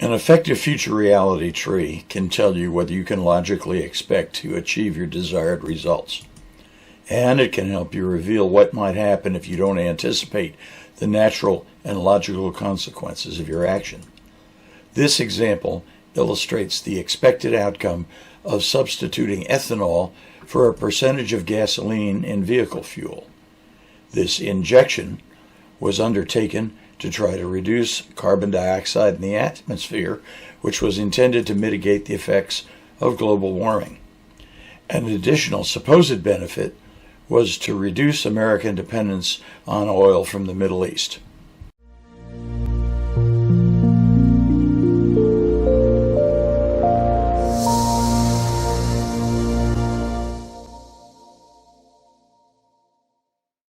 An effective future reality tree can tell you whether you can logically expect to achieve your desired results. And it can help you reveal what might happen if you don't anticipate the natural and logical consequences of your action. This example illustrates the expected outcome of substituting ethanol for a percentage of gasoline in vehicle fuel. This injection was undertaken to try to reduce carbon dioxide in the atmosphere, which was intended to mitigate the effects of global warming. An additional supposed benefit was to reduce American dependence on oil from the Middle East.